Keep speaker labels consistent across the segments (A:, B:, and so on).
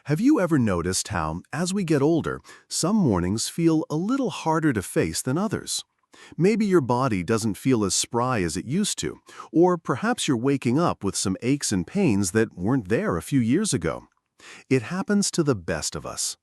A: Have you ever noticed how, as we get older, some mornings feel a little harder to face than others? Maybe your body doesn't feel as spry as it used to, or perhaps you're waking up with some aches and pains that weren't there a few years ago. It happens to the best of us.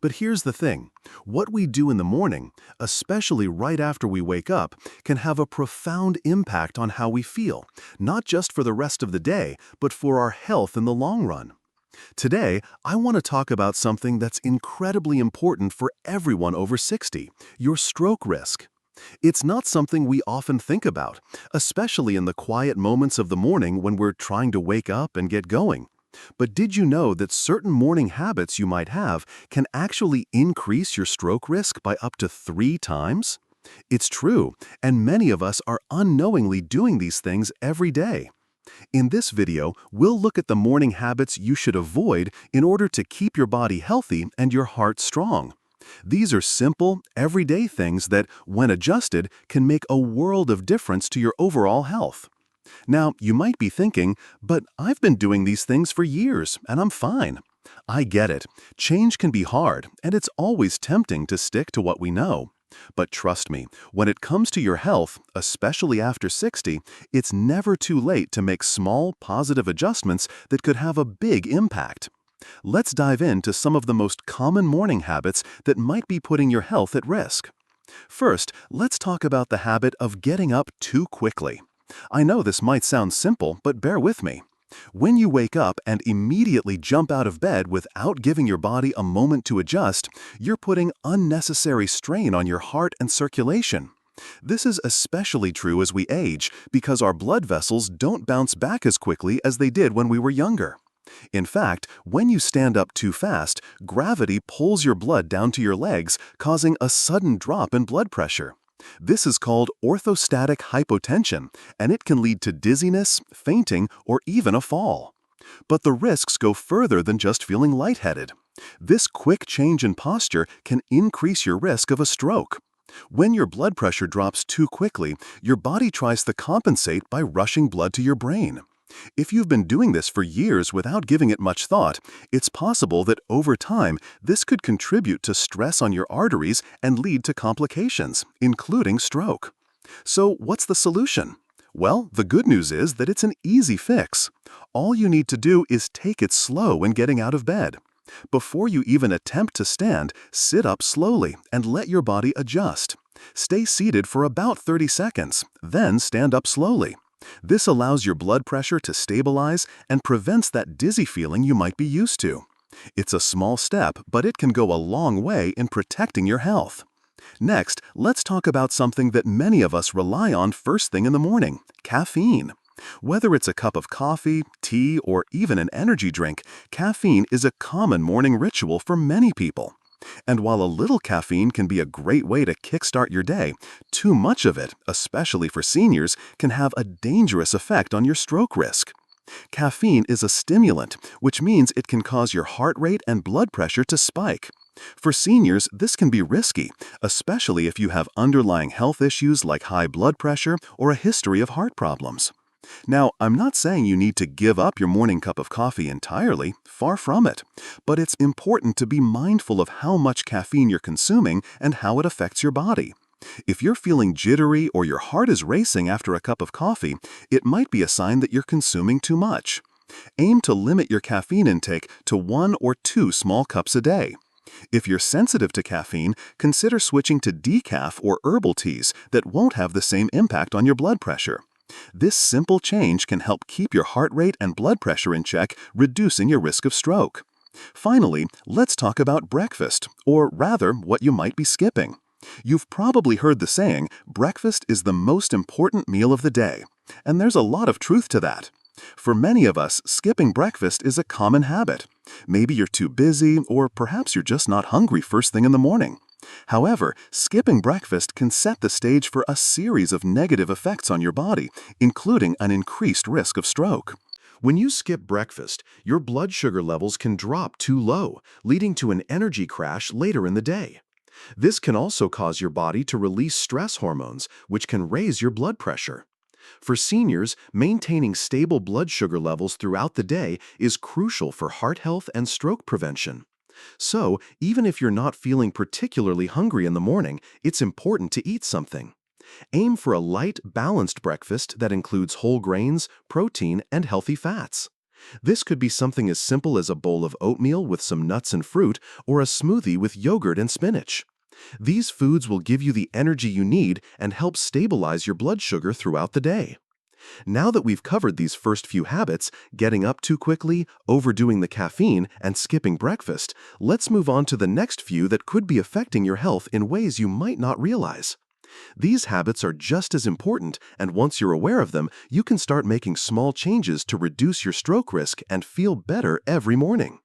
A: But here's the thing, what we do in the morning, especially right after we wake up, can have a profound impact on how we feel, not just for the rest of the day, but for our health in the long run. Today, I want to talk about something that's incredibly important for everyone over 60, your stroke risk. It's not something we often think about, especially in the quiet moments of the morning when we're trying to wake up and get going. But did you know that certain morning habits you might have can actually increase your stroke risk by up to 3 times? It's true, and many of us are unknowingly doing these things every day. In this video, we'll look at the morning habits you should avoid in order to keep your body healthy and your heart strong. These are simple, everyday things that, when adjusted, can make a world of difference to your overall health. Now, you might be thinking, but I've been doing these things for years and I'm fine. I get it. Change can be hard, and it's always tempting to stick to what we know. But trust me, when it comes to your health, especially after 60, it's never too late to make small, positive adjustments that could have a big impact. Let's dive into some of the most common morning habits that might be putting your health at risk. First, let's talk about the habit of getting up too quickly. I know this might sound simple, but bear with me. When you wake up and immediately jump out of bed without giving your body a moment to adjust, you're putting unnecessary strain on your heart and circulation. This is especially true as we age because our blood vessels don't bounce back as quickly as they did when we were younger. In fact, when you stand up too fast, gravity pulls your blood down to your legs, causing a sudden drop in blood pressure. This is called orthostatic hypotension, and it can lead to dizziness, fainting, or even a fall. But the risks go further than just feeling lightheaded. This quick change in posture can increase your risk of a stroke. When your blood pressure drops too quickly, your body tries to compensate by rushing blood to your brain. If you've been doing this for years without giving it much thought, it's possible that over time this could contribute to stress on your arteries and lead to complications, including stroke. So what's the solution? Well, the good news is that it's an easy fix. All you need to do is take it slow when getting out of bed. Before you even attempt to stand, sit up slowly and let your body adjust. Stay seated for about 30 seconds, then stand up slowly. This allows your blood pressure to stabilize and prevents that dizzy feeling you might be used to. It's a small step, but it can go a long way in protecting your health. Next, let's talk about something that many of us rely on first thing in the morning: caffeine. Whether it's a cup of coffee, tea, or even an energy drink, caffeine is a common morning ritual for many people. And while a little caffeine can be a great way to kickstart your day, too much of it, especially for seniors, can have a dangerous effect on your stroke risk. Caffeine is a stimulant, which means it can cause your heart rate and blood pressure to spike. For seniors, this can be risky, especially if you have underlying health issues like high blood pressure or a history of heart problems. Now, I'm not saying you need to give up your morning cup of coffee entirely, far from it. But it's important to be mindful of how much caffeine you're consuming and how it affects your body. If you're feeling jittery or your heart is racing after a cup of coffee, it might be a sign that you're consuming too much. Aim to limit your caffeine intake to 1 or 2 small cups a day. If you're sensitive to caffeine, consider switching to decaf or herbal teas that won't have the same impact on your blood pressure. This simple change can help keep your heart rate and blood pressure in check, reducing your risk of stroke. Finally, let's talk about breakfast, or rather, what you might be skipping. You've probably heard the saying, breakfast is the most important meal of the day, and there's a lot of truth to that. For many of us, skipping breakfast is a common habit. Maybe you're too busy, or perhaps you're just not hungry first thing in the morning. However, skipping breakfast can set the stage for a series of negative effects on your body, including an increased risk of stroke. When you skip breakfast, your blood sugar levels can drop too low, leading to an energy crash later in the day. This can also cause your body to release stress hormones, which can raise your blood pressure. For seniors, maintaining stable blood sugar levels throughout the day is crucial for heart health and stroke prevention. So, even if you're not feeling particularly hungry in the morning, it's important to eat something. Aim for a light, balanced breakfast that includes whole grains, protein, and healthy fats. This could be something as simple as a bowl of oatmeal with some nuts and fruit, or a smoothie with yogurt and spinach. These foods will give you the energy you need and help stabilize your blood sugar throughout the day. Now that we've covered these first few habits, getting up too quickly, overdoing the caffeine, and skipping breakfast, let's move on to the next few that could be affecting your health in ways you might not realize. These habits are just as important, and once you're aware of them, you can start making small changes to reduce your stroke risk and feel better every morning.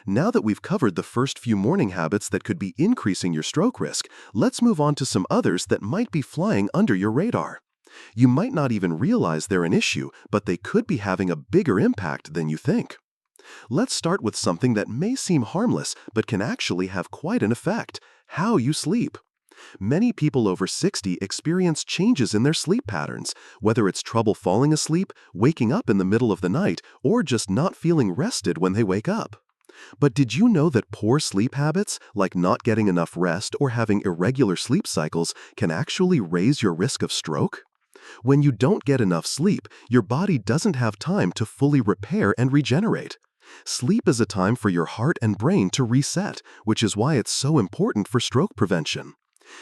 A: Now that we've covered the first few morning habits that could be increasing your stroke risk, let's move on to some others that might be flying under your radar. You might not even realize they're an issue, but they could be having a bigger impact than you think. Let's start with something that may seem harmless, but can actually have quite an effect: how you sleep. Many people over 60 experience changes in their sleep patterns, whether it's trouble falling asleep, waking up in the middle of the night, or just not feeling rested when they wake up. But did you know that poor sleep habits, like not getting enough rest or having irregular sleep cycles, can actually raise your risk of stroke? When you don't get enough sleep, your body doesn't have time to fully repair and regenerate. Sleep is a time for your heart and brain to reset, which is why it's so important for stroke prevention.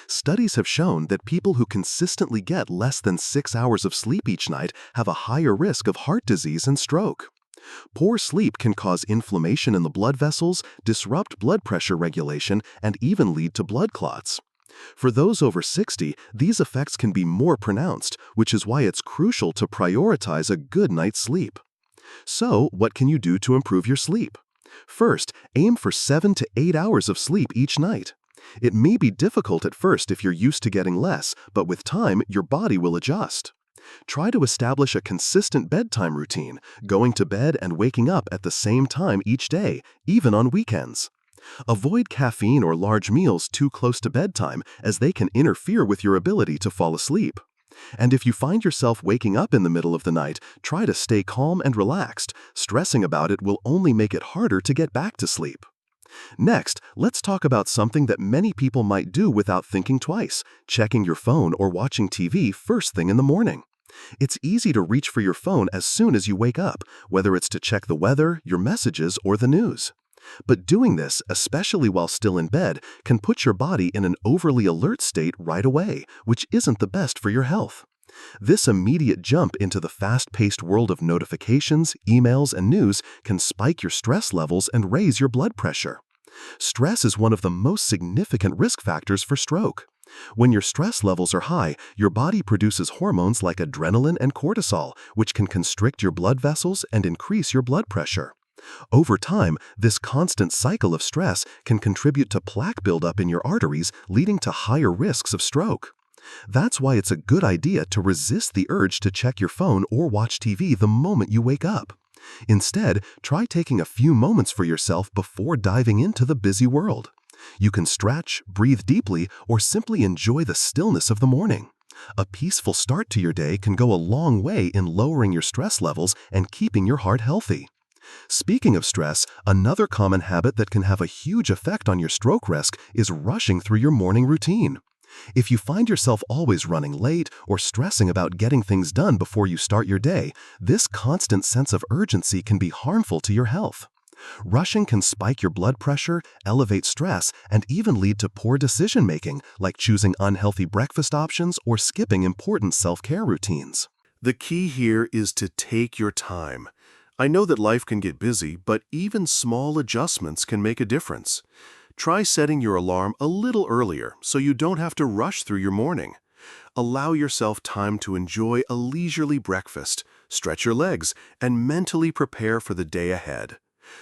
A: Studies have shown that people who consistently get less than 6 hours of sleep each night have a higher risk of heart disease and stroke. Poor sleep can cause inflammation in the blood vessels, disrupt blood pressure regulation, and even lead to blood clots. For those over 60, these effects can be more pronounced, which is why it's crucial to prioritize a good night's sleep. So, what can you do to improve your sleep? First, aim for 7 to 8 hours of sleep each night. It may be difficult at first if you're used to getting less, but with time, your body will adjust. Try to establish a consistent bedtime routine, going to bed and waking up at the same time each day, even on weekends. Avoid caffeine or large meals too close to bedtime, as they can interfere with your ability to fall asleep. And if you find yourself waking up in the middle of the night, try to stay calm and relaxed. Stressing about it will only make it harder to get back to sleep. Next, let's talk about something that many people might do without thinking twice: checking your phone or watching TV first thing in the morning. It's easy to reach for your phone as soon as you wake up, whether it's to check the weather, your messages, or the news. But doing this, especially while still in bed, can put your body in an overly alert state right away, which isn't the best for your health. This immediate jump into the fast-paced world of notifications, emails, and news can spike your stress levels and raise your blood pressure. Stress is one of the most significant risk factors for stroke. When your stress levels are high, your body produces hormones like adrenaline and cortisol, which can constrict your blood vessels and increase your blood pressure. Over time, this constant cycle of stress can contribute to plaque buildup in your arteries, leading to higher risks of stroke. That's why it's a good idea to resist the urge to check your phone or watch TV the moment you wake up. Instead, try taking a few moments for yourself before diving into the busy world. You can stretch, breathe deeply, or simply enjoy the stillness of the morning. A peaceful start to your day can go a long way in lowering your stress levels and keeping your heart healthy. Speaking of stress, another common habit that can have a huge effect on your stroke risk is rushing through your morning routine. If you find yourself always running late or stressing about getting things done before you start your day, this constant sense of urgency can be harmful to your health. Rushing can spike your blood pressure, elevate stress, and even lead to poor decision-making, like choosing unhealthy breakfast options or skipping important self-care routines.
B: The key here is to take your time. I know that life can get busy, but even small adjustments can make a difference. Try setting your alarm a little earlier so you don't have to rush through your morning. Allow yourself time to enjoy a leisurely breakfast, stretch your legs, and mentally prepare for the day ahead.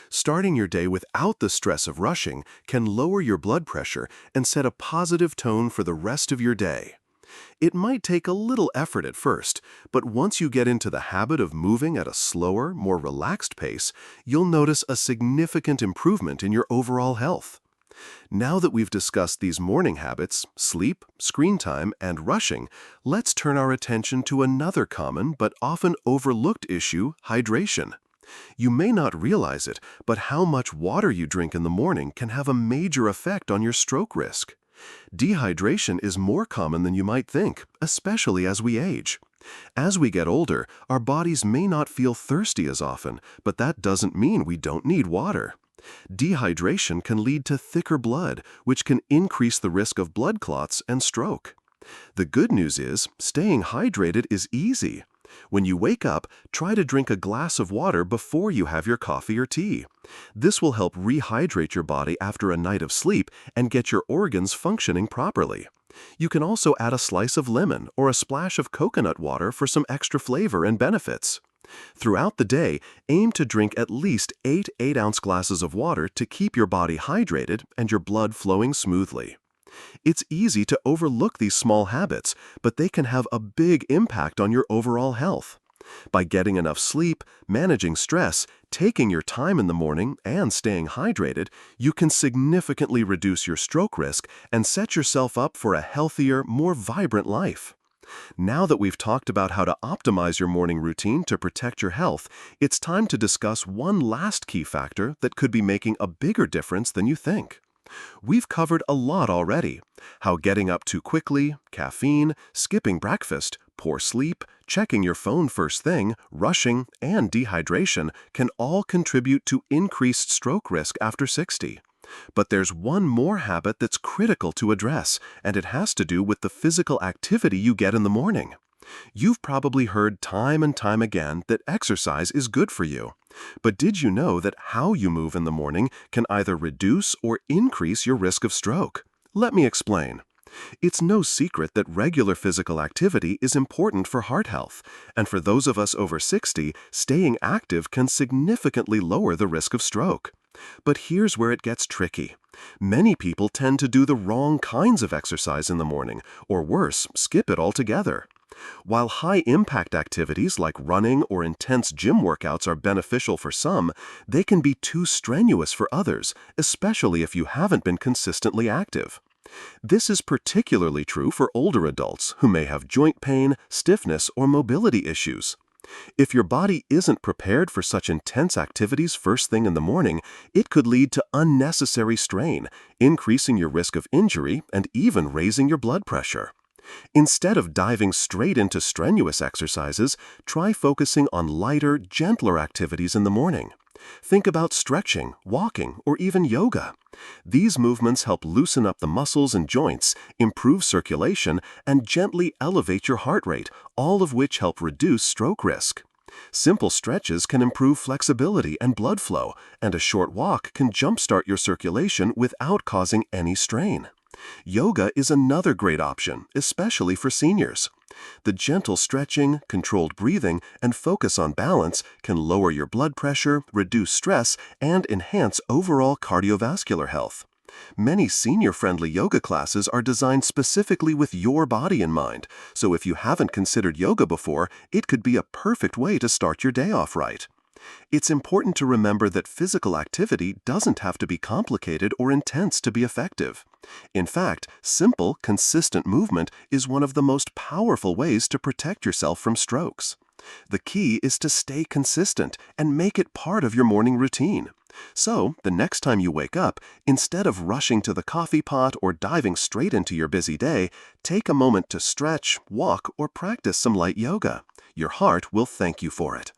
B: Starting your day without the stress of rushing can lower your blood pressure and set a positive tone for the rest of your day. It might take a little effort at first, but once you get into the habit of moving at a slower, more relaxed pace, you'll notice a significant improvement in your overall health. Now that we've discussed these morning habits, sleep, screen time, and rushing, let's turn our attention to another common but often overlooked issue: hydration. You may not realize it, but how much water you drink in the morning can have a major effect on your stroke risk. Dehydration is more common than you might think, especially as we age. As we get older, our bodies may not feel thirsty as often, but that doesn't mean we don't need water. Dehydration can lead to thicker blood, which can increase the risk of blood clots and stroke. The good news is, staying hydrated is easy. When you wake up, try to drink a glass of water before you have your coffee or tea. This will help rehydrate your body after a night of sleep and get your organs functioning properly. You can also add a slice of lemon or a splash of coconut water for some extra flavor and benefits. Throughout the day, aim to drink at least 8 8-ounce glasses of water to keep your body hydrated and your blood flowing smoothly. It's easy to overlook these small habits, but they can have a big impact on your overall health. By getting enough sleep, managing stress, taking your time in the morning, and staying hydrated, you can significantly reduce your stroke risk and set yourself up for a healthier, more vibrant life. Now that we've talked about how to optimize your morning routine to protect your health, it's time to discuss one last key factor that could be making a bigger difference than you think. We've covered a lot already: how getting up too quickly, caffeine, skipping breakfast, poor sleep, checking your phone first thing, rushing, and dehydration can all contribute to increased stroke risk after 60. But there's one more habit that's critical to address, and it has to do with the physical activity you get in the morning. You've probably heard time and time again that exercise is good for you. But did you know that how you move in the morning can either reduce or increase your risk of stroke? Let me explain. It's no secret that regular physical activity is important for heart health, and for those of us over 60, staying active can significantly lower the risk of stroke. But here's where it gets tricky. Many people tend to do the wrong kinds of exercise in the morning, or worse, skip it altogether. While high-impact activities like running or intense gym workouts are beneficial for some, they can be too strenuous for others, especially if you haven't been consistently active. This is particularly true for older adults who may have joint pain, stiffness, or mobility issues. If your body isn't prepared for such intense activities first thing in the morning, it could lead to unnecessary strain, increasing your risk of injury and even raising your blood pressure. Instead of diving straight into strenuous exercises, try focusing on lighter, gentler activities in the morning. Think about stretching, walking, or even yoga. These movements help loosen up the muscles and joints, improve circulation, and gently elevate your heart rate, all of which help reduce stroke risk. Simple stretches can improve flexibility and blood flow, and a short walk can jumpstart your circulation without causing any strain. Yoga is another great option, especially for seniors. The gentle stretching, controlled breathing, and focus on balance can lower your blood pressure, reduce stress, and enhance overall cardiovascular health. Many senior-friendly yoga classes are designed specifically with your body in mind, so if you haven't considered yoga before, it could be a perfect way to start your day off right. It's important to remember that physical activity doesn't have to be complicated or intense to be effective. In fact, simple, consistent movement is one of the most powerful ways to protect yourself from strokes. The key is to stay consistent and make it part of your morning routine. So, the next time you wake up, instead of rushing to the coffee pot or diving straight into your busy day, take a moment to stretch, walk, or practice some light yoga. Your heart will thank you for it.